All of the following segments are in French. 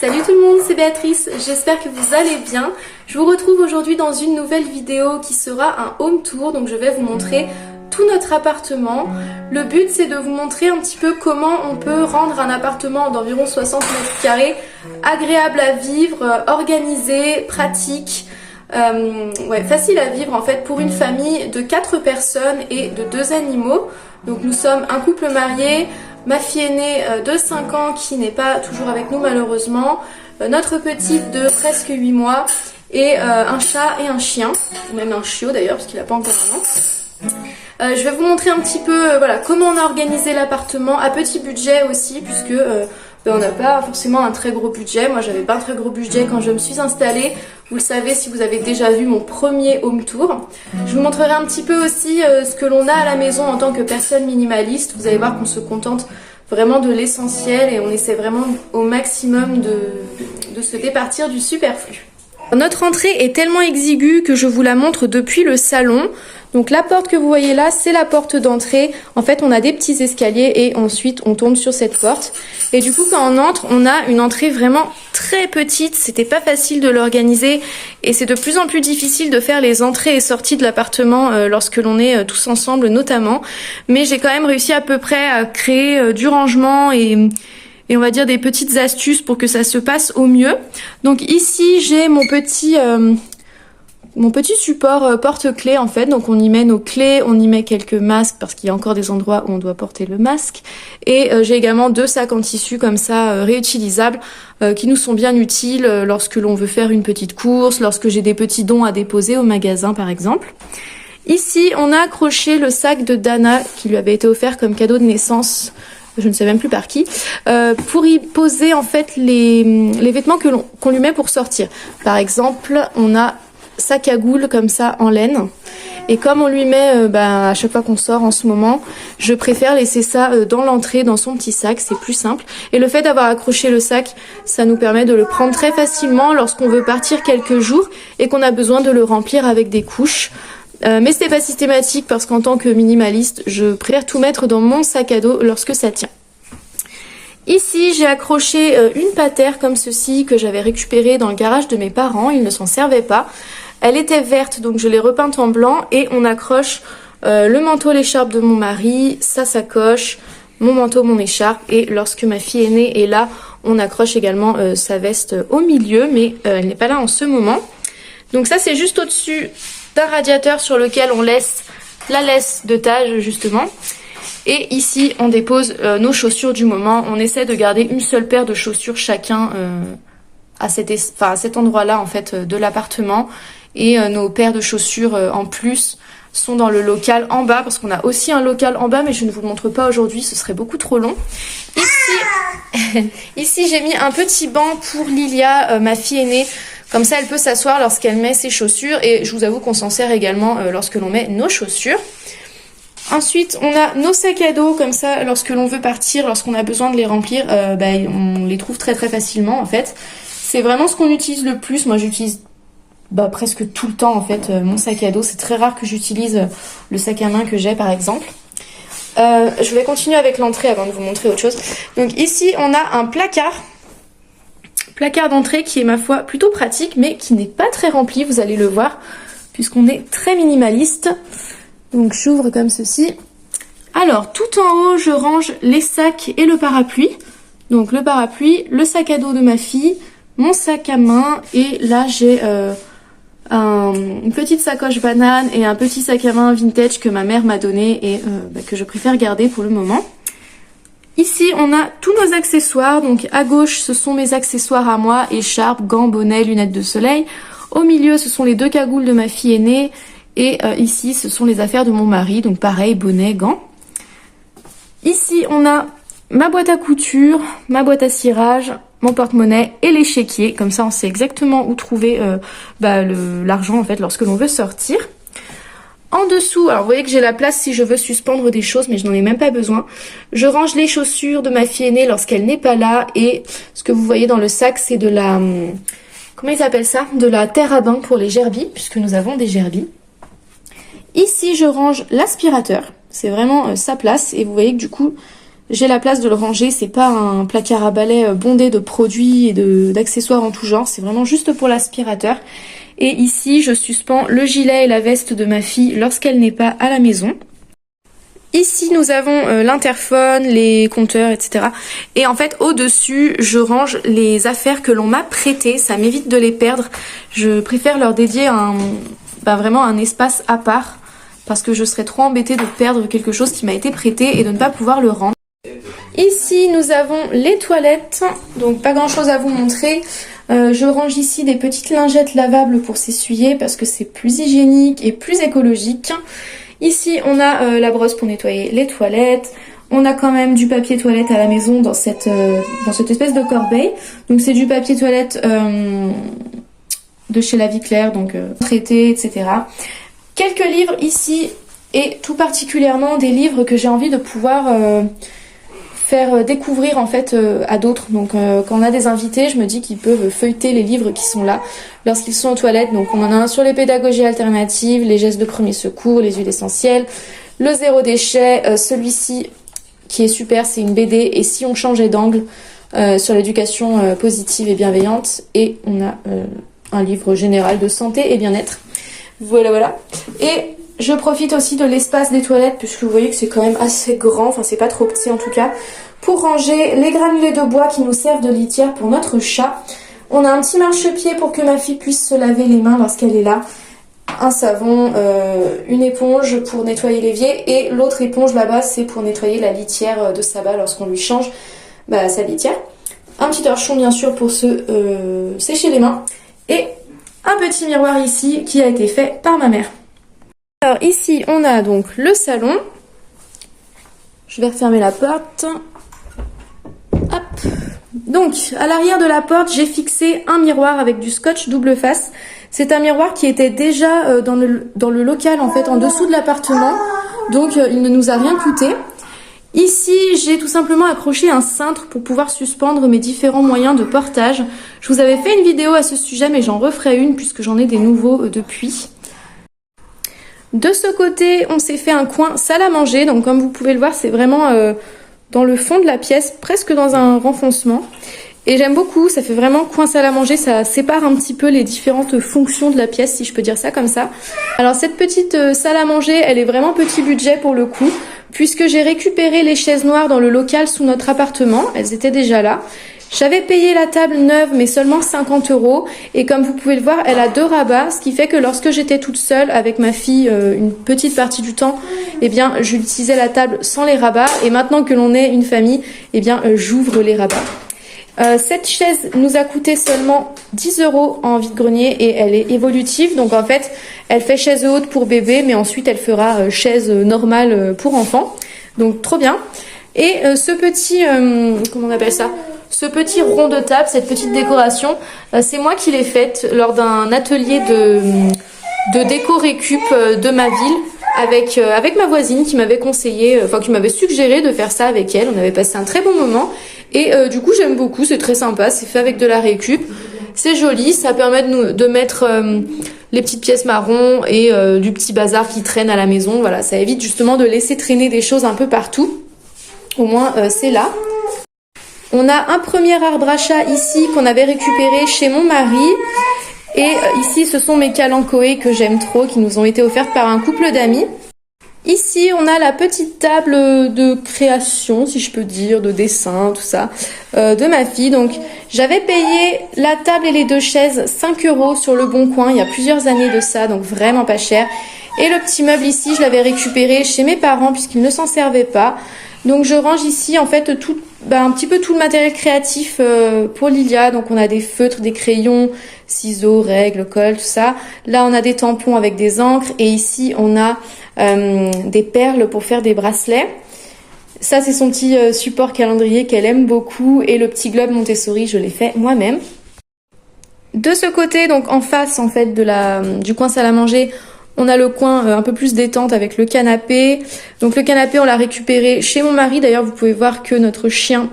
Salut tout le monde, c'est Béatrice, j'espère que vous allez bien. Je vous retrouve aujourd'hui dans une nouvelle vidéo qui sera un home tour, donc je vais vous montrer tout notre appartement. Le but c'est de vous montrer un petit peu comment on peut rendre un appartement d'environ 60 mètres carrés agréable à vivre, organisé, pratique, facile à vivre en fait pour une famille de 4 personnes et de 2 animaux. Donc nous sommes un couple marié. Ma fille aînée de 5 ans qui n'est pas toujours avec nous malheureusement, notre petite de presque 8 mois et un chat et un chien, ou même un chiot d'ailleurs parce qu'il n'a pas encore un an. Je vais vous montrer un petit peu comment on a organisé l'appartement à petit budget aussi puisque on n'a pas forcément un très gros budget. Moi j'avais pas un très gros budget quand je me suis installée. Vous le savez si vous avez déjà vu mon premier home tour. Je vous montrerai un petit peu aussi ce que l'on a à la maison en tant que personne minimaliste. Vous allez voir qu'on se contente vraiment de l'essentiel et on essaie vraiment au maximum de se départir du superflu. Notre entrée est tellement exiguë que je vous la montre depuis le salon. Donc la porte que vous voyez là, c'est la porte d'entrée. En fait, on a des petits escaliers et ensuite on tombe sur cette porte. Et du coup, quand on entre, on a une entrée vraiment très petite. C'était pas facile de l'organiser et c'est de plus en plus difficile de faire les entrées et sorties de l'appartement lorsque l'on est tous ensemble notamment. Mais j'ai quand même réussi à peu près à créer du rangement et on va dire des petites astuces pour que ça se passe au mieux. Donc ici j'ai mon petit support porte-clés en fait. Donc on y met nos clés, on y met quelques masques parce qu'il y a encore des endroits où on doit porter le masque. Et j'ai également 2 sacs en tissu comme ça réutilisables qui nous sont bien utiles lorsque l'on veut faire une petite course, lorsque j'ai des petits dons à déposer au magasin par exemple. Ici on a accroché le sac de Dana qui lui avait été offert comme cadeau de naissance. Je ne sais même plus par qui, pour y poser en fait les vêtements qu'on lui met pour sortir. Par exemple, on a sa cagoule comme ça en laine. Et comme on lui met à chaque fois qu'on sort en ce moment, je préfère laisser ça dans l'entrée, dans son petit sac, c'est plus simple. Et le fait d'avoir accroché le sac, ça nous permet de le prendre très facilement lorsqu'on veut partir quelques jours et qu'on a besoin de le remplir avec des couches. Mais c'est pas systématique parce qu'en tant que minimaliste, je préfère tout mettre dans mon sac à dos lorsque ça tient. Ici, j'ai accroché une patère comme ceci que j'avais récupérée dans le garage de mes parents. Ils ne s'en servaient pas. Elle était verte, donc je l'ai repeinte en blanc et on accroche le manteau, l'écharpe de mon mari, sa sacoche, mon manteau, mon écharpe et lorsque ma fille aînée est là, on accroche également sa veste au milieu, mais elle n'est pas là en ce moment. Donc ça, c'est juste au-dessus d'un radiateur sur lequel on laisse la laisse de Tage justement. Et ici on dépose nos chaussures du moment. On essaie de garder une seule paire de chaussures chacun à cet endroit là en fait de l'appartement. Et nos paires de chaussures en plus sont dans le local en bas parce qu'on a aussi un local en bas mais je ne vous le montre pas aujourd'hui, ce serait beaucoup trop long. Ici j'ai mis un petit banc pour Lilia, ma fille aînée. Comme ça, elle peut s'asseoir lorsqu'elle met ses chaussures et je vous avoue qu'on s'en sert également lorsque l'on met nos chaussures. Ensuite, on a nos sacs à dos comme ça, lorsque l'on veut partir, lorsqu'on a besoin de les remplir, on les trouve très très facilement en fait. C'est vraiment ce qu'on utilise le plus. Moi, j'utilise presque tout le temps en fait mon sac à dos. C'est très rare que j'utilise le sac à main que j'ai par exemple. Je vais continuer avec l'entrée avant de vous montrer autre chose. Donc ici, on a un placard d'entrée qui est ma foi plutôt pratique mais qui n'est pas très rempli, vous allez le voir puisqu'on est très minimaliste. Donc j'ouvre comme ceci. Alors tout en haut je range les sacs et le parapluie. Donc le parapluie, le sac à dos de ma fille, mon sac à main et là j'ai une petite sacoche banane et un petit sac à main vintage que ma mère m'a donné et que je préfère garder pour le moment. Ici, on a tous nos accessoires. Donc à gauche, ce sont mes accessoires à moi, écharpe, gants, bonnet, lunettes de soleil. Au milieu, ce sont les 2 cagoules de ma fille aînée. Et ici, ce sont les affaires de mon mari. Donc pareil, bonnet, gants. Ici, on a ma boîte à couture, ma boîte à cirage, mon porte-monnaie et l'échiquier. Comme ça, on sait exactement où trouver l'argent en fait lorsque l'on veut sortir. En dessous, alors vous voyez que j'ai la place si je veux suspendre des choses, mais je n'en ai même pas besoin. Je range les chaussures de ma fille aînée lorsqu'elle n'est pas là. Et ce que vous voyez dans le sac, c'est de la... Comment ils appellent ça? De la terre à bain pour les gerbilles, puisque nous avons des gerbilles. Ici, je range l'aspirateur. C'est vraiment sa place. Et vous voyez que du coup, j'ai la place de le ranger. C'est pas un placard à balai bondé de produits et d'accessoires en tout genre, c'est vraiment juste pour l'aspirateur. Et ici, je suspends le gilet et la veste de ma fille lorsqu'elle n'est pas à la maison. Ici, nous avons l'interphone, les compteurs, etc. Et en fait, au-dessus, je range les affaires que l'on m'a prêtées. Ça m'évite de les perdre. Je préfère leur dédier vraiment un espace à part parce que je serais trop embêtée de perdre quelque chose qui m'a été prêté et de ne pas pouvoir le rendre. Ici, nous avons les toilettes. Donc, pas grand-chose à vous montrer. Je range ici des petites lingettes lavables pour s'essuyer parce que c'est plus hygiénique et plus écologique. Ici, on a la brosse pour nettoyer les toilettes. On a quand même du papier toilette à la maison dans cette espèce de corbeille. Donc c'est du papier toilette de chez La Vie Claire, donc traité, etc. Quelques livres ici et tout particulièrement des livres que j'ai envie de pouvoir faire découvrir en fait à d'autres. Donc quand on a des invités, je me dis qu'ils peuvent feuilleter les livres qui sont là lorsqu'ils sont aux toilettes. Donc on en a un sur les pédagogies alternatives, les gestes de premier secours, les huiles essentielles, le zéro déchet. Celui-ci qui est super, c'est une BD et si on changeait d'angle sur l'éducation positive et bienveillante. Et on a un livre général de santé et bien-être. Voilà. Et je profite aussi de l'espace des toilettes puisque vous voyez que c'est quand même assez grand, enfin c'est pas trop petit en tout cas, pour ranger les granulés de bois qui nous servent de litière pour notre chat. On a un petit marchepied pour que ma fille puisse se laver les mains lorsqu'elle est là, un savon, une éponge pour nettoyer l'évier et l'autre éponge là-bas c'est pour nettoyer la litière de Saba lorsqu'on lui change sa litière. Un petit torchon bien sûr pour se sécher les mains et un petit miroir ici qui a été fait par ma mère. Alors ici on a donc le salon. Je vais refermer la porte. Hop. Donc à l'arrière de la porte j'ai fixé un miroir avec du scotch double face. C'est un miroir qui était déjà dans le local en fait en dessous de l'appartement. Donc il ne nous a rien coûté. Ici j'ai tout simplement accroché un cintre pour pouvoir suspendre mes différents moyens de portage. Je vous avais fait une vidéo à ce sujet mais j'en referai une puisque j'en ai des nouveaux depuis. De ce côté, on s'est fait un coin salle à manger. Donc comme vous pouvez le voir, c'est vraiment dans le fond de la pièce, presque dans un renfoncement. Et j'aime beaucoup, ça fait vraiment coin salle à manger. Ça sépare un petit peu les différentes fonctions de la pièce, si je peux dire ça comme ça. Alors cette petite salle à manger, elle est vraiment petit budget pour le coup, puisque j'ai récupéré les chaises noires dans le local sous notre appartement. Elles étaient déjà là. J'avais payé la table neuve mais seulement 50 € et comme vous pouvez le voir elle a 2 rabats, ce qui fait que lorsque j'étais toute seule avec ma fille une petite partie du temps, eh bien j'utilisais la table sans les rabats et maintenant que l'on est une famille, eh bien j'ouvre les rabats. Cette chaise nous a coûté seulement 10 € en vide-grenier et elle est évolutive, donc en fait elle fait chaise haute pour bébé mais ensuite elle fera chaise normale pour enfant, donc trop bien. Et ce petit, comment on appelle ça ? Ce petit rond de table, cette petite décoration, c'est moi qui l'ai faite lors d'un atelier de déco récup de ma ville avec ma voisine qui m'avait conseillé, qui m'avait suggéré de faire ça avec elle. On avait passé un très bon moment et du coup j'aime beaucoup, c'est très sympa, c'est fait avec de la récup, c'est joli, ça permet de mettre les petites pièces marron et du petit bazar qui traîne à la maison. Voilà, ça évite justement de laisser traîner des choses un peu partout. Au moins c'est là. On a un premier arbre à chat ici qu'on avait récupéré chez mon mari. Et ici ce sont mes kalanchoé que j'aime trop, qui nous ont été offertes par un couple d'amis. Ici on a la petite table de création, si je peux dire, de dessin, tout ça, de ma fille. Donc j'avais payé la table et les 2 chaises 5 € sur le Bon Coin il y a plusieurs années de ça, donc vraiment pas cher. Et le petit meuble ici je l'avais récupéré chez mes parents puisqu'ils ne s'en servaient pas. Donc je range ici en fait un petit peu tout le matériel créatif pour Lilia. Donc on a des feutres, des crayons, ciseaux, règles, colle, tout ça. Là on a des tampons avec des encres et ici on a des perles pour faire des bracelets. Ça c'est son petit support calendrier qu'elle aime beaucoup et le petit globe Montessori je l'ai fait moi-même. De ce côté, donc en face en fait du coin salle à manger, on a le coin un peu plus détente avec le canapé. Donc le canapé, on l'a récupéré chez mon mari. D'ailleurs, vous pouvez voir que notre chien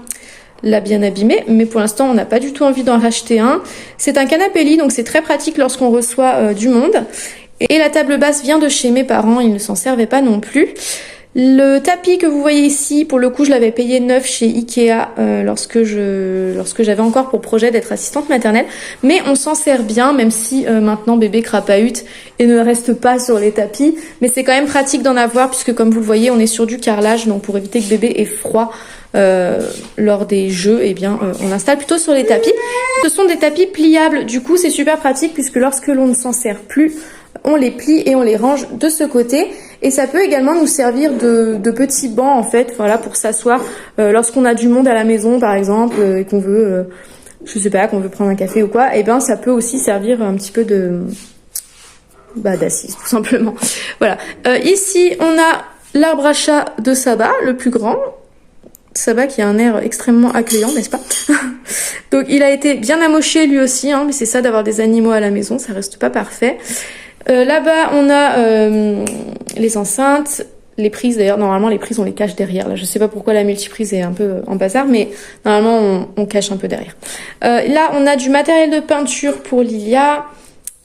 l'a bien abîmé. Mais pour l'instant, on n'a pas du tout envie d'en racheter un. C'est un canapé lit, donc c'est très pratique lorsqu'on reçoit du monde. Et la table basse vient de chez mes parents. Ils ne s'en servaient pas non plus. Le tapis que vous voyez ici, pour le coup, je l'avais payé neuf chez Ikea lorsque j'avais encore pour projet d'être assistante maternelle. Mais on s'en sert bien, même si maintenant bébé crapahute et ne reste pas sur les tapis. Mais c'est quand même pratique d'en avoir puisque comme vous le voyez, on est sur du carrelage. Donc pour éviter que bébé ait froid lors des jeux, eh bien on l'installe plutôt sur les tapis. Ce sont des tapis pliables. Du coup, c'est super pratique puisque lorsque l'on ne s'en sert plus, on les plie et on les range de ce côté. Et ça peut également nous servir de petits bancs en fait, voilà, pour s'asseoir lorsqu'on a du monde à la maison par exemple et qu'on veut, je sais pas, qu'on veut prendre un café ou quoi. Et ben ça peut aussi servir un petit peu d'assise tout simplement. Voilà. Ici on a l'arbre à chat de Saba, le plus grand. Saba qui a un air extrêmement accueillant, n'est-ce pas? Donc il a été bien amoché lui aussi, hein, mais c'est ça d'avoir des animaux à la maison, ça reste pas parfait. Là-bas, on a les enceintes, les prises. D'ailleurs, normalement, les prises, on les cache derrière. Là, je sais pas pourquoi la multiprise est un peu en bazar, mais normalement, on cache un peu derrière. Là, on a du matériel de peinture pour Lilia.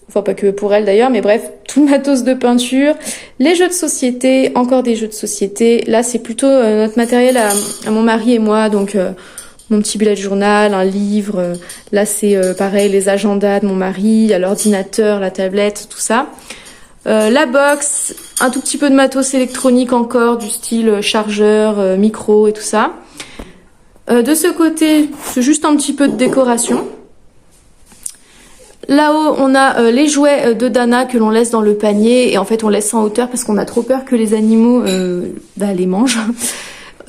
Enfin, pas que pour elle d'ailleurs, mais bref, tout le matos de peinture. Les jeux de société, encore des jeux de société. Là, c'est plutôt notre matériel à mon mari et moi, donc... mon petit bullet journal, un livre. Là, c'est pareil, les agendas de mon mari, il y a l'ordinateur, la tablette, tout ça. La box, un tout petit peu de matos électronique encore, du style chargeur, micro et tout ça. De ce côté, c'est juste un petit peu de décoration. Là-haut, on a les jouets de Dana que l'on laisse dans le panier. Et en fait, on laisse en hauteur parce qu'on a trop peur que les animaux les mangent.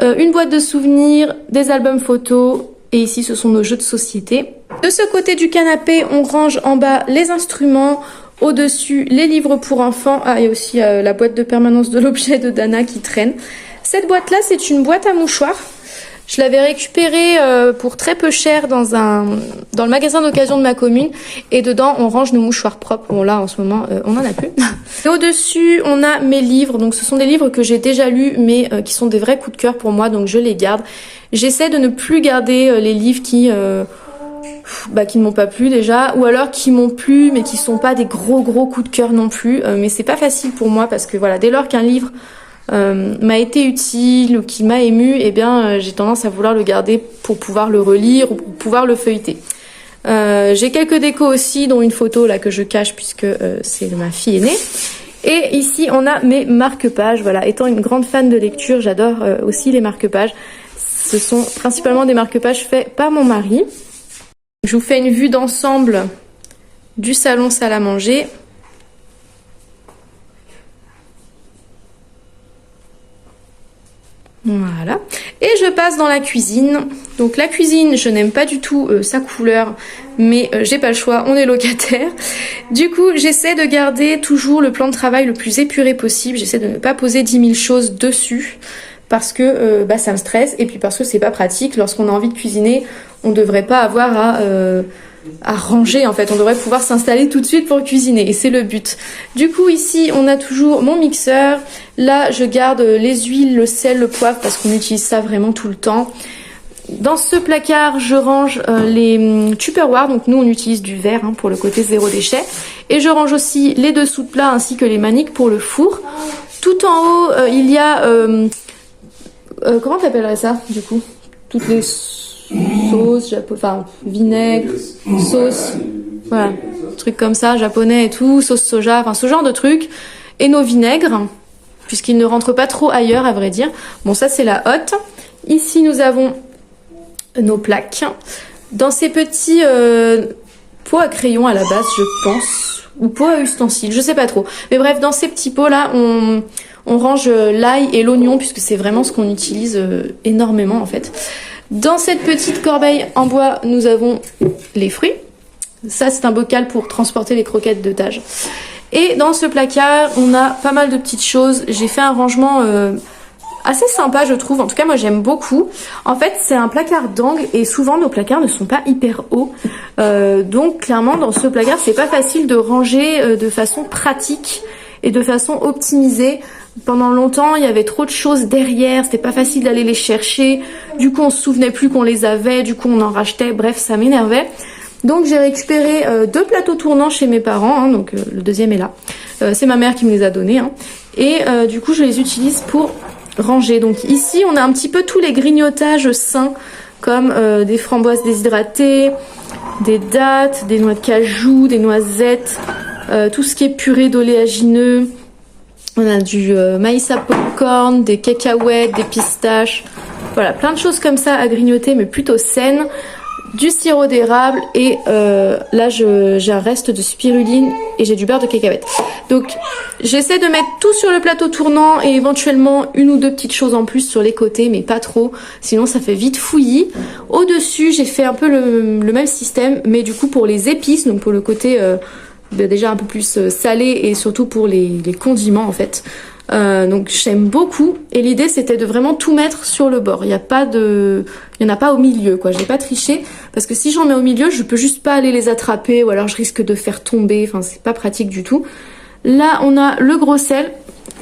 Une boîte de souvenirs, des albums photos, et ici ce sont nos jeux de société. De ce côté du canapé, on range en bas les instruments, au-dessus les livres pour enfants, et aussi la boîte de permanence de l'objet de Dana qui traîne. Cette boîte-là, c'est une boîte à mouchoirs. Je l'avais récupérée pour très peu cher dans le magasin d'occasion de ma commune. Et dedans, on range nos mouchoirs propres. Bon là, en ce moment, on en a plus. Et au-dessus, on a mes livres. Donc ce sont des livres que j'ai déjà lus, mais qui sont des vrais coups de cœur pour moi. Donc je les garde. J'essaie de ne plus garder les livres qui ne m'ont pas plu déjà. Ou alors qui m'ont plu, mais qui sont pas des gros coups de cœur non plus. Mais c'est pas facile pour moi parce que voilà, dès lors qu'un livre... m'a été utile ou qui m'a ému, eh bien j'ai tendance à vouloir le garder pour pouvoir le relire ou pour pouvoir le feuilleter. J'ai quelques décos aussi, dont une photo là que je cache puisque c'est ma fille aînée. Et ici on a mes marque-pages. Voilà, étant une grande fan de lecture, j'adore aussi les marque-pages. Ce sont principalement des marque-pages faits par mon mari. Je vous fais une vue d'ensemble du salon salle à manger. Voilà. Et je passe dans la cuisine. Donc la cuisine, je n'aime pas du tout sa couleur, mais j'ai pas le choix, on est locataire. Du coup, j'essaie de garder toujours le plan de travail le plus épuré possible. J'essaie de ne pas poser 10 000 choses dessus parce que ça me stresse et puis parce que c'est pas pratique. Lorsqu'on a envie de cuisiner, on devrait pas avoir à ranger en fait, on devrait pouvoir s'installer tout de suite pour cuisiner et c'est le but. Du coup ici on a toujours mon mixeur, là je garde les huiles, le sel, le poivre parce qu'on utilise ça vraiment tout le temps. Dans ce placard je range les Tupperware, donc nous on utilise du verre pour le côté zéro déchet, et je range aussi les dessous de plat ainsi que les maniques pour le four. Tout en haut il y a comment t'appellerais ça du coup, toutes les sauce, vinaigre, sauce, voilà, trucs comme ça, japonais et tout, sauce soja, enfin ce genre de trucs, et nos vinaigres, puisqu'ils ne rentrent pas trop ailleurs à vrai dire. Bon ça c'est la hotte. Ici nous avons nos plaques, dans ces petits pots à crayon à la base je pense, ou pots à ustensiles, je sais pas trop, mais bref dans ces petits pots là on range l'ail et l'oignon puisque c'est vraiment ce qu'on utilise énormément en fait. Dans cette petite corbeille en bois, nous avons les fruits. Ça, c'est un bocal pour transporter les croquettes d'otage. Et dans ce placard, on a pas mal de petites choses. J'ai fait un rangement assez sympa, je trouve. En tout cas, moi, j'aime beaucoup. En fait, c'est un placard d'angle et souvent, nos placards ne sont pas hyper hauts. Donc, clairement, dans ce placard, c'est pas facile de ranger de façon pratique et de façon optimisée. Pendant longtemps, il y avait trop de choses derrière, c'était pas facile d'aller les chercher. Du coup, on se souvenait plus qu'on les avait, du coup, on en rachetait. Bref, ça m'énervait. Donc, j'ai récupéré 2 plateaux tournants chez mes parents. Donc, le deuxième est là. C'est ma mère qui me les a donnés. Et du coup, je les utilise pour rangées. Donc ici on a un petit peu tous les grignotages sains comme des framboises déshydratées, des dattes, des noix de cajou, des noisettes, tout ce qui est purée d'oléagineux. On a du maïs à popcorn, des cacahuètes, des pistaches. Voilà, plein de choses comme ça à grignoter mais plutôt saines. Du sirop d'érable et là j'ai un reste de spiruline et j'ai du beurre de cacahuète. Donc j'essaie de mettre tout sur le plateau tournant et éventuellement une ou deux petites choses en plus sur les côtés mais pas trop, sinon ça fait vite fouillis. Au dessus j'ai fait un peu le même système mais du coup pour les épices, donc pour le côté déjà un peu plus salé et surtout pour les condiments en fait. Donc j'aime beaucoup et l'idée c'était de vraiment tout mettre sur le bord. Il n'y en a pas au milieu quoi. J'ai pas triché parce que si j'en mets au milieu, je peux juste pas aller les attraper ou alors je risque de faire tomber. Enfin c'est pas pratique du tout. Là on a le gros sel.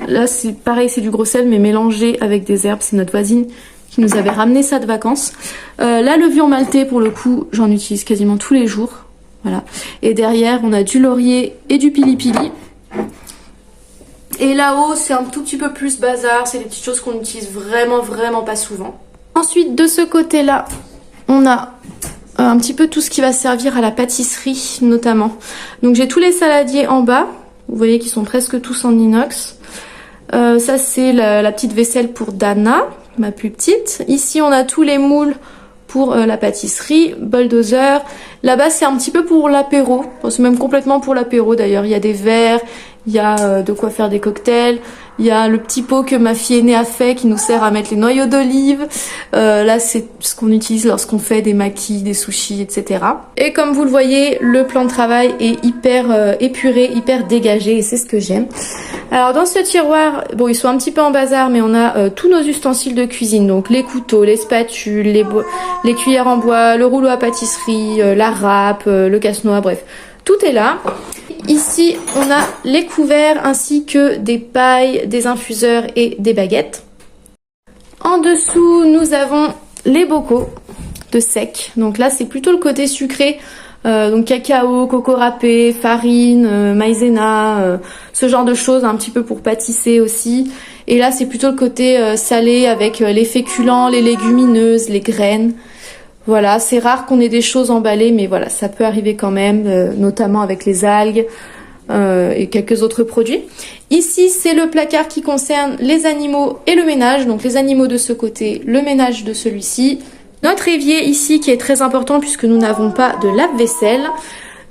Là c'est pareil, c'est du gros sel mais mélangé avec des herbes. C'est notre voisine qui nous avait ramené ça de vacances. La levure maltée pour le coup, j'en utilise quasiment tous les jours. Voilà. Et derrière on a du laurier et du pili-pili. Et là-haut, c'est un tout petit peu plus bazar. C'est des petites choses qu'on utilise vraiment pas souvent. Ensuite, de ce côté-là, on a un petit peu tout ce qui va servir à la pâtisserie, notamment. Donc, j'ai tous les saladiers en bas. Vous voyez qu'ils sont presque tous en inox. Ça, c'est la petite vaisselle pour Dana, ma plus petite. Ici, on a tous les moules pour la pâtisserie, bol doseur. Là-bas, c'est un petit peu pour l'apéro. C'est même complètement pour l'apéro, d'ailleurs. Il y a des verres. Il y a de quoi faire des cocktails, il y a le petit pot que ma fille aînée a fait qui nous sert à mettre les noyaux d'olive. Là c'est ce qu'on utilise lorsqu'on fait des makis, des sushis, etc. Et comme vous le voyez, le plan de travail est hyper épuré, hyper dégagé et c'est ce que j'aime. Alors dans ce tiroir, bon ils sont un petit peu en bazar mais on a tous nos ustensiles de cuisine. Donc les couteaux, les spatules, les cuillères en bois, le rouleau à pâtisserie, la râpe, le casse-noix, bref. Tout est là. Ici, on a les couverts ainsi que des pailles, des infuseurs et des baguettes. En dessous, nous avons les bocaux de sec. Donc là, c'est plutôt le côté sucré. Donc cacao, coco râpé, farine, maïzena, ce genre de choses, un petit peu pour pâtisser aussi. Et là, c'est plutôt le côté salé avec les féculents, les légumineuses, les graines. Voilà, c'est rare qu'on ait des choses emballées, mais voilà, ça peut arriver quand même, notamment avec les algues et quelques autres produits. Ici, c'est le placard qui concerne les animaux et le ménage. Donc les animaux de ce côté, le ménage de celui-ci. Notre évier ici qui est très important puisque nous n'avons pas de lave-vaisselle.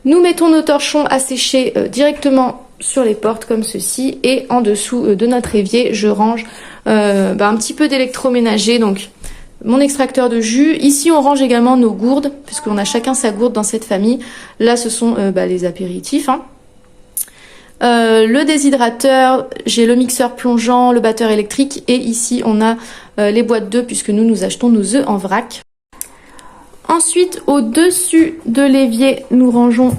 Nous mettons nos torchons à sécher directement sur les portes comme ceci. Et en dessous de notre évier, je range un petit peu d'électroménager. Donc mon extracteur de jus. Ici, on range également nos gourdes, puisqu'on a chacun sa gourde dans cette famille. Là, ce sont les apéritifs. Hein. Le déshydrateur, j'ai le mixeur plongeant, le batteur électrique. Et ici, on a les boîtes d'œufs, puisque nous achetons nos œufs en vrac. Ensuite, au-dessus de l'évier, nous rangeons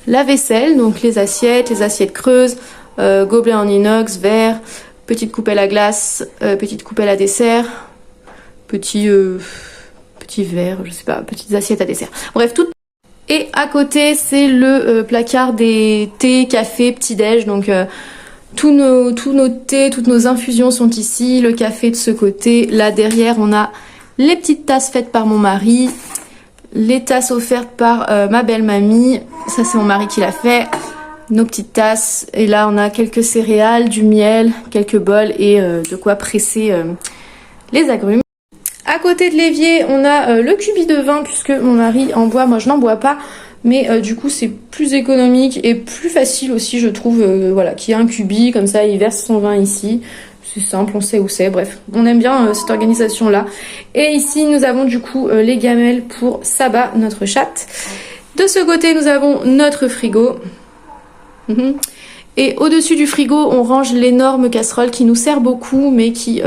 la vaisselle, donc les assiettes creuses, gobelets en inox, verre, petite coupelle à glace, petite coupelle à dessert. Petit verre, je sais pas, petites assiettes à dessert. Bref, tout. Et à côté, c'est le placard des thés, cafés, petit-déj. Donc, tous nos thés, toutes nos infusions sont ici. Le café de ce côté. Là, derrière, on a les petites tasses faites par mon mari. Les tasses offertes par ma belle-mamie. Ça, c'est mon mari qui l'a fait. Nos petites tasses. Et là, on a quelques céréales, du miel, quelques bols et de quoi presser les agrumes. À côté de l'évier, on a le cubi de vin puisque mon mari en boit, moi je n'en bois pas. Mais du coup c'est plus économique et plus facile aussi je trouve, voilà, qu'il y a un cubi, comme ça il verse son vin ici. C'est simple, on sait où c'est, bref. On aime bien cette organisation là. Et ici nous avons du coup les gamelles pour Saba, notre chatte. De ce côté nous avons notre frigo. Et au-dessus du frigo on range l'énorme casserole qui nous sert beaucoup mais qui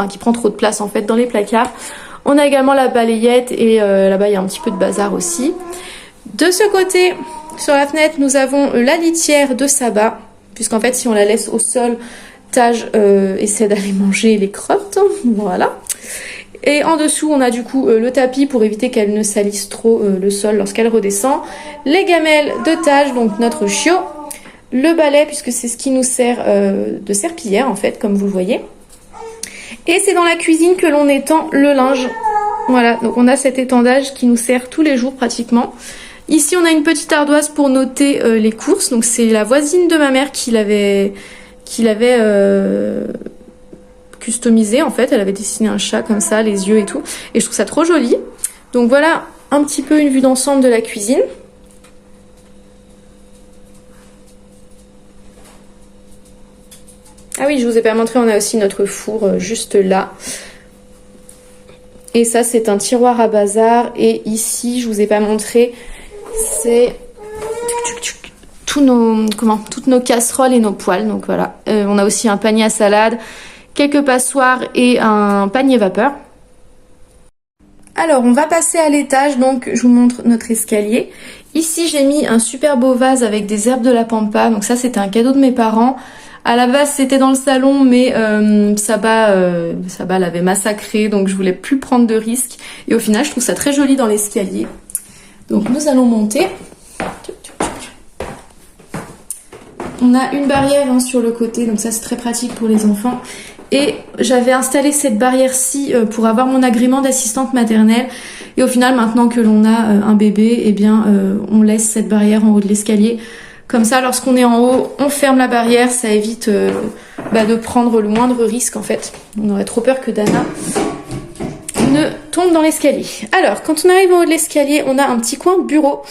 qui prend trop de place en fait dans les placards. On a également la balayette et là-bas il y a un petit peu de bazar aussi. De ce côté, sur la fenêtre, nous avons la litière de Saba, puisqu'en fait si on la laisse au sol, Taj essaie d'aller manger les crottes, voilà. Et en dessous on a du coup le tapis pour éviter qu'elle ne salisse trop le sol lorsqu'elle redescend. Les gamelles de Taj, donc notre chiot. Le balai puisque c'est ce qui nous sert de serpillière en fait, comme vous le voyez. Et c'est dans la cuisine que l'on étend le linge. Voilà, donc on a cet étendage qui nous sert tous les jours pratiquement. Ici on a une petite ardoise pour noter les courses. Donc c'est la voisine de ma mère qui l'avait customisé en fait. Elle avait dessiné un chat comme ça, les yeux et tout. Et je trouve ça trop joli. Donc voilà un petit peu une vue d'ensemble de la cuisine. Ah oui, je vous ai pas montré, on a aussi notre four juste là. Et ça, c'est un tiroir à bazar. Et ici, je vous ai pas montré, c'est toutes nos casseroles et nos poêles. Donc voilà, on a aussi un panier à salade, quelques passoires et un panier vapeur. Alors, on va passer à l'étage. Donc, je vous montre notre escalier. Ici, j'ai mis un super beau vase avec des herbes de la pampa. Donc ça, c'était un cadeau de mes parents. À la base, c'était dans le salon, mais Saba l'avait massacré, donc je voulais plus prendre de risques. Et au final, je trouve ça très joli dans l'escalier. Donc nous allons monter. On a une barrière sur le côté, donc ça c'est très pratique pour les enfants. Et j'avais installé cette barrière-ci pour avoir mon agrément d'assistante maternelle. Et au final, maintenant que l'on a un bébé, eh bien, on laisse cette barrière en haut de l'escalier. Comme ça, lorsqu'on est en haut, on ferme la barrière, ça évite de prendre le moindre risque en fait. On aurait trop peur que Dana ne tombe dans l'escalier. Alors, quand on arrive en haut de l'escalier, on a un petit coin bureau.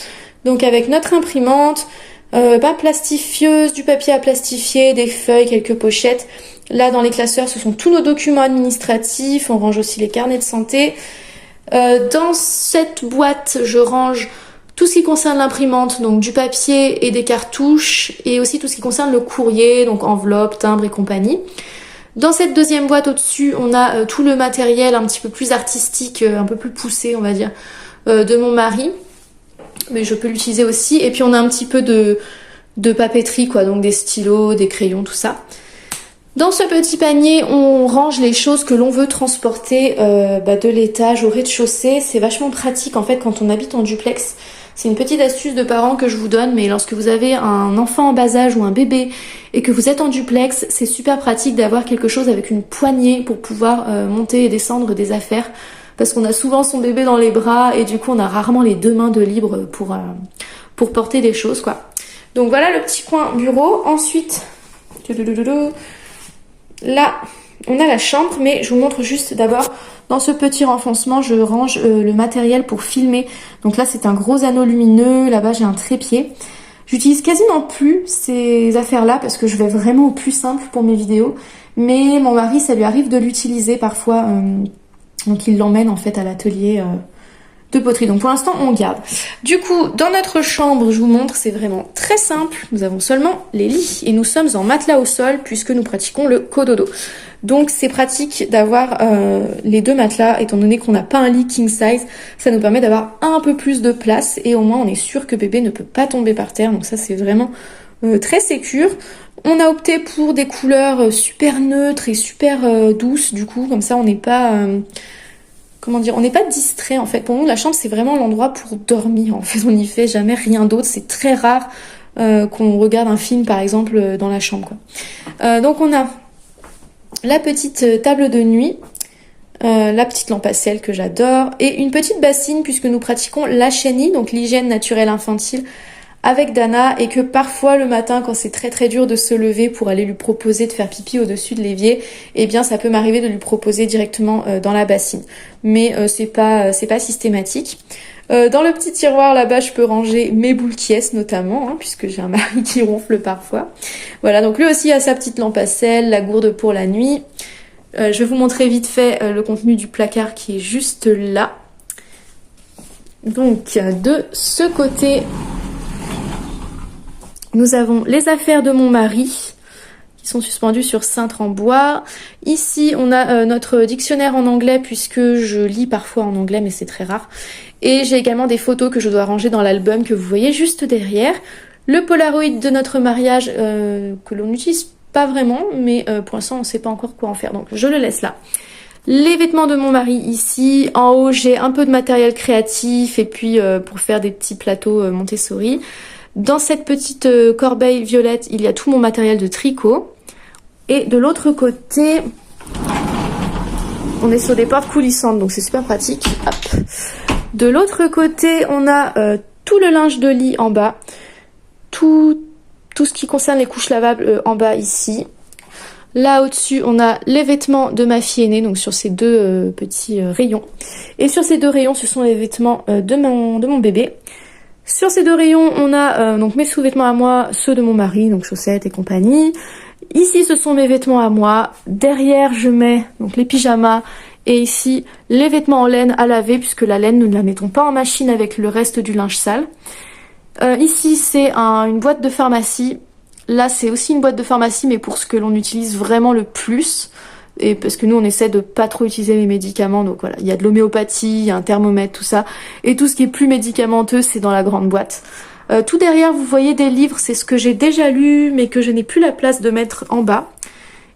Donc avec notre imprimante, plastifieuse, du papier à plastifier, des feuilles, quelques pochettes. Là, dans les classeurs, ce sont tous nos documents administratifs. On range aussi les carnets de santé. Dans cette boîte, je range tout ce qui concerne l'imprimante, donc du papier et des cartouches, et aussi tout ce qui concerne le courrier, donc enveloppe, timbre et compagnie. Dans cette deuxième boîte au-dessus, on a tout le matériel un petit peu plus artistique, un peu plus poussé, on va dire, de mon mari. Mais je peux l'utiliser aussi. Et puis on a un petit peu de papeterie, quoi, donc des stylos, des crayons, tout ça. Dans ce petit panier, on range les choses que l'on veut transporter de l'étage au rez-de-chaussée. C'est vachement pratique en fait quand on habite en duplex. C'est une petite astuce de parents que je vous donne, mais lorsque vous avez un enfant en bas âge ou un bébé et que vous êtes en duplex, c'est super pratique d'avoir quelque chose avec une poignée pour pouvoir monter et descendre des affaires. Parce qu'on a souvent son bébé dans les bras et du coup on a rarement les deux mains de libre pour porter des choses, quoi. Donc voilà le petit coin bureau. Ensuite, là, on a la chambre, mais je vous montre juste d'abord, dans ce petit renfoncement, je range le matériel pour filmer. Donc là, c'est un gros anneau lumineux, là-bas, j'ai un trépied. J'utilise quasiment plus ces affaires-là parce que je vais vraiment au plus simple pour mes vidéos. Mais mon mari, ça lui arrive de l'utiliser parfois, donc il l'emmène en fait à l'atelier de poterie. Donc pour l'instant, on garde. Du coup, dans notre chambre, je vous montre, c'est vraiment très simple. Nous avons seulement les lits et nous sommes en matelas au sol puisque nous pratiquons le cododo. Donc c'est pratique d'avoir les deux matelas étant donné qu'on n'a pas un lit king size. Ça nous permet d'avoir un peu plus de place et au moins on est sûr que bébé ne peut pas tomber par terre. Donc ça c'est vraiment très sécure. On a opté pour des couleurs super neutres et super douces du coup. Comme ça on n'est pas... on n'est pas distrait en fait. Pour nous, la chambre, c'est vraiment l'endroit pour dormir. En fait, on n'y fait jamais rien d'autre. C'est très rare qu'on regarde un film, par exemple, dans la chambre, quoi. Donc, on a la petite table de nuit, la petite lampe à sel que j'adore, et une petite bassine puisque nous pratiquons l'HNI, donc l'hygiène naturelle infantile, avec Dana, et que parfois le matin quand c'est très très dur de se lever pour aller lui proposer de faire pipi au-dessus de l'évier, eh bien ça peut m'arriver de lui proposer directement dans la bassine. Mais c'est pas systématique. Dans le petit tiroir là-bas, je peux ranger mes boules qui notamment, puisque j'ai un mari qui ronfle parfois. Voilà, donc lui aussi a sa petite lampe à sel, la gourde pour la nuit. Je vais vous montrer vite fait le contenu du placard qui est juste là. Donc de ce côté, nous avons les affaires de mon mari qui sont suspendues sur cintre en bois. Ici, on a notre dictionnaire en anglais puisque je lis parfois en anglais mais c'est très rare. Et j'ai également des photos que je dois ranger dans l'album que vous voyez juste derrière. Le Polaroid de notre mariage que l'on n'utilise pas vraiment mais pour l'instant on ne sait pas encore quoi en faire donc je le laisse là. Les vêtements de mon mari ici. En haut, j'ai un peu de matériel créatif et puis pour faire des petits plateaux Montessori. Dans cette petite corbeille violette, il y a tout mon matériel de tricot. Et de l'autre côté, on est sur des portes coulissantes, donc c'est super pratique. Hop. De l'autre côté, on a tout le linge de lit en bas, tout ce qui concerne les couches lavables en bas ici. Là au-dessus, on a les vêtements de ma fille aînée, donc sur ces deux petits rayons. Et sur ces deux rayons, ce sont les vêtements de mon bébé. Sur ces deux rayons, on a donc mes sous-vêtements à moi, ceux de mon mari, donc chaussettes et compagnie. Ici, ce sont mes vêtements à moi. Derrière, je mets donc les pyjamas. Et ici, les vêtements en laine à laver, puisque la laine, nous ne la mettons pas en machine avec le reste du linge sale. Ici, c'est une boîte de pharmacie. Là, c'est aussi une boîte de pharmacie, mais pour ce que l'on utilise vraiment le plus. Et parce que nous, on essaie de pas trop utiliser les médicaments. Donc voilà, il y a de l'homéopathie, il y a un thermomètre, tout ça. Et tout ce qui est plus médicamenteux, c'est dans la grande boîte. Tout derrière, vous voyez des livres, c'est ce que j'ai déjà lu, mais que je n'ai plus la place de mettre en bas.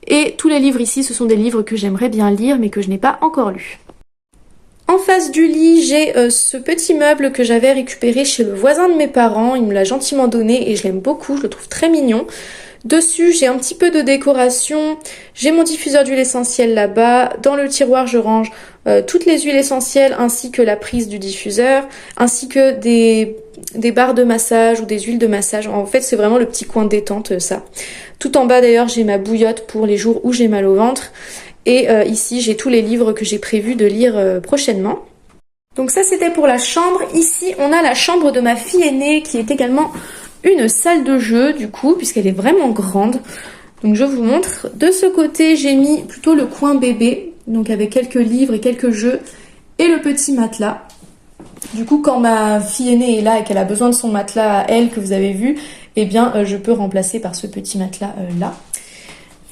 Et tous les livres ici, ce sont des livres que j'aimerais bien lire, mais que je n'ai pas encore lus. En face du lit, j'ai ce petit meuble que j'avais récupéré chez le voisin de mes parents. Il me l'a gentiment donné et je l'aime beaucoup, je le trouve très mignon. Dessus, j'ai un petit peu de décoration. J'ai mon diffuseur d'huile essentielle là-bas. Dans le tiroir, je range toutes les huiles essentielles ainsi que la prise du diffuseur, ainsi que des barres de massage ou des huiles de massage. En fait, c'est vraiment le petit coin détente, ça. Tout en bas, d'ailleurs, j'ai ma bouillotte pour les jours où j'ai mal au ventre. Et ici, j'ai tous les livres que j'ai prévu de lire prochainement. Donc ça, c'était pour la chambre. Ici, on a la chambre de ma fille aînée qui est également une salle de jeu, du coup, puisqu'elle est vraiment grande. Donc je vous montre. De ce côté, j'ai mis plutôt le coin bébé, donc avec quelques livres et quelques jeux, et le petit matelas. Du coup, quand ma fille aînée est là et qu'elle a besoin de son matelas à elle, que vous avez vu, eh bien, je peux remplacer par ce petit matelas là.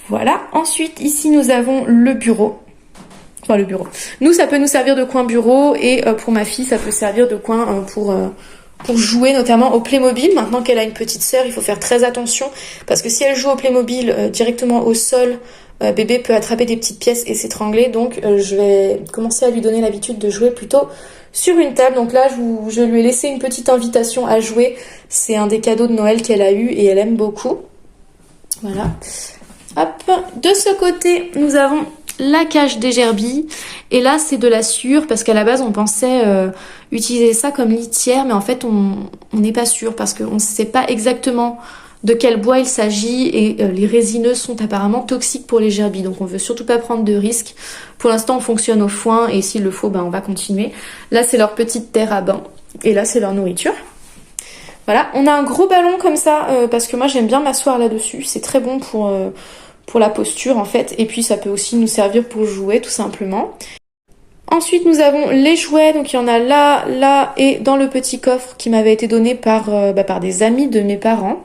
Voilà. Ensuite, ici, nous avons le bureau. Enfin, le bureau. Nous, ça peut nous servir de coin bureau et pour ma fille, ça peut servir de coin pour jouer notamment au Playmobil. Maintenant qu'elle a une petite sœur, il faut faire très attention parce que si elle joue au Playmobil directement au sol, bébé peut attraper des petites pièces et s'étrangler. Donc, je vais commencer à lui donner l'habitude de jouer plutôt sur une table. Donc là, je lui ai laissé une petite invitation à jouer. C'est un des cadeaux de Noël qu'elle a eu et elle aime beaucoup. Voilà. Hop. De ce côté, nous avons la cage des gerbilles. Et là, c'est de la sciure parce qu'à la base, on pensait utiliser ça comme litière. Mais en fait, on n'est pas sûr parce qu'on ne sait pas exactement de quel bois il s'agit. Et les résineux sont apparemment toxiques pour les gerbilles. Donc, on veut surtout pas prendre de risques. Pour l'instant, on fonctionne au foin. Et s'il le faut, ben, on va continuer. Là, c'est leur petite terre à bain. Et là, c'est leur nourriture. Voilà, on a un gros ballon comme ça, parce que moi j'aime bien m'asseoir là-dessus, c'est très bon pour la posture en fait, et puis ça peut aussi nous servir pour jouer tout simplement. Ensuite nous avons les jouets, donc il y en a là, là et dans le petit coffre qui m'avait été donné par des amis de mes parents.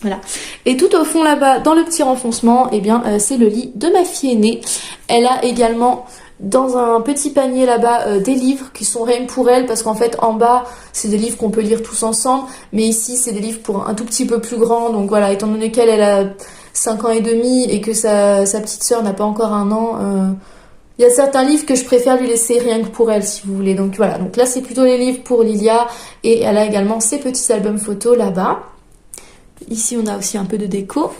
Voilà. Et tout au fond là-bas, dans le petit renfoncement, eh bien c'est le lit de ma fille aînée. Elle a également dans un petit panier là-bas des livres qui sont rien que pour elle parce qu'en fait en bas c'est des livres qu'on peut lire tous ensemble, mais ici c'est des livres pour un tout petit peu plus grand. Donc voilà, étant donné qu'elle a 5 ans et demi et que sa petite sœur n'a pas encore 1 an, il y a certains livres que je préfère lui laisser rien que pour elle si vous voulez. Donc voilà, donc là c'est plutôt les livres pour Lilia et elle a également ses petits albums photos là-bas. Ici on a aussi un peu de déco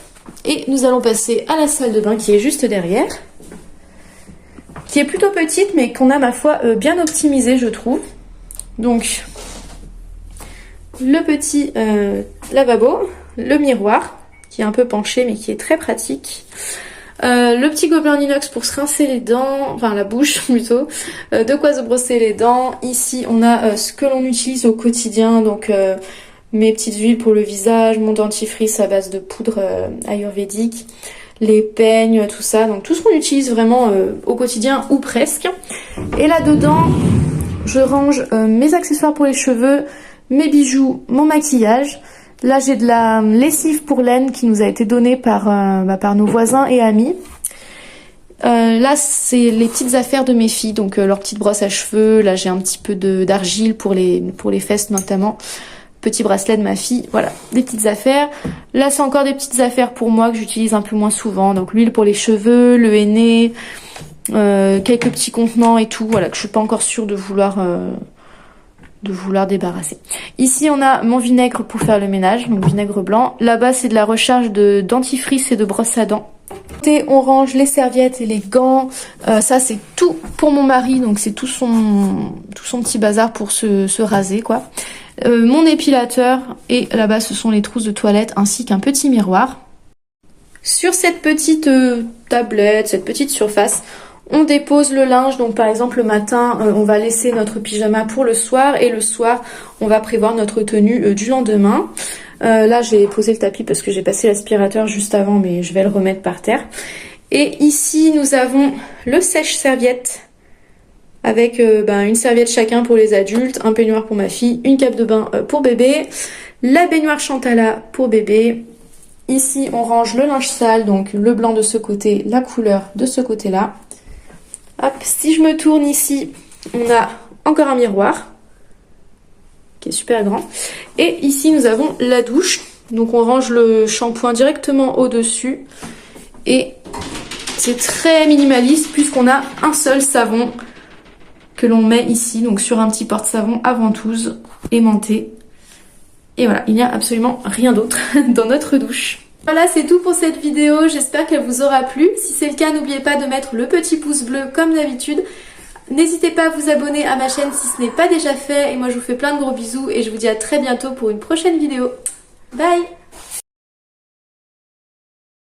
et nous allons passer à la salle de bain qui est juste derrière, qui est plutôt petite mais qu'on a ma foi bien optimisée je trouve. Donc le petit lavabo, le miroir qui est un peu penché mais qui est très pratique, le petit gobelin en inox pour se rincer les dents, enfin la bouche plutôt, de quoi se brosser les dents. Ici on a ce que l'on utilise au quotidien, donc mes petites huiles pour le visage, mon dentifrice à base de poudre ayurvédique, les peignes, tout ça, donc tout ce qu'on utilise vraiment au quotidien ou presque. Et là-dedans, je range mes accessoires pour les cheveux, mes bijoux, mon maquillage. Là, j'ai de la lessive pour laine qui nous a été donnée par nos voisins et amis. Là, c'est les petites affaires de mes filles, donc leur petite brosse à cheveux. Là, j'ai un petit peu d'argile pour les fesses notamment. Petit bracelet de ma fille, voilà, des petites affaires. Là, c'est encore des petites affaires pour moi que j'utilise un peu moins souvent. Donc l'huile pour les cheveux, le henné, quelques petits contenants et tout, voilà, que je suis pas encore sûre de vouloir débarrasser. Ici, on a mon vinaigre pour faire le ménage, donc vinaigre blanc. Là-bas, c'est de la recharge de dentifrice et de brosse à dents. On range les serviettes et les gants. Ça c'est tout pour mon mari, donc c'est tout son petit bazar pour se raser quoi. Mon épilateur et là-bas ce sont les trousses de toilette ainsi qu'un petit miroir. Sur cette petite tablette, cette petite surface, on dépose le linge. Donc par exemple le matin on va laisser notre pyjama pour le soir et le soir on va prévoir notre tenue du lendemain. Là j'ai posé le tapis parce que j'ai passé l'aspirateur juste avant, mais je vais le remettre par terre. Et ici nous avons le sèche-serviette avec une serviette chacun pour les adultes, un peignoir pour ma fille, une cape de bain pour bébé, la baignoire Chantala pour bébé. Ici on range le linge sale, donc le blanc de ce côté, la couleur de ce côté-là. Hop, si je me tourne ici, on a encore un miroir qui est super grand. Et ici nous avons la douche, donc on range le shampoing directement au-dessus. Et c'est très minimaliste puisqu'on a un seul savon que l'on met ici, donc sur un petit porte-savon à ventouse aimanté. Et voilà, il n'y a absolument rien d'autre dans notre douche. Voilà, c'est tout pour cette vidéo, j'espère qu'elle vous aura plu. Si c'est le cas, n'oubliez pas de mettre le petit pouce bleu comme d'habitude. N'hésitez pas à vous abonner à ma chaîne si ce n'est pas déjà fait. Et moi je vous fais plein de gros bisous et je vous dis à très bientôt pour une prochaine vidéo. Bye!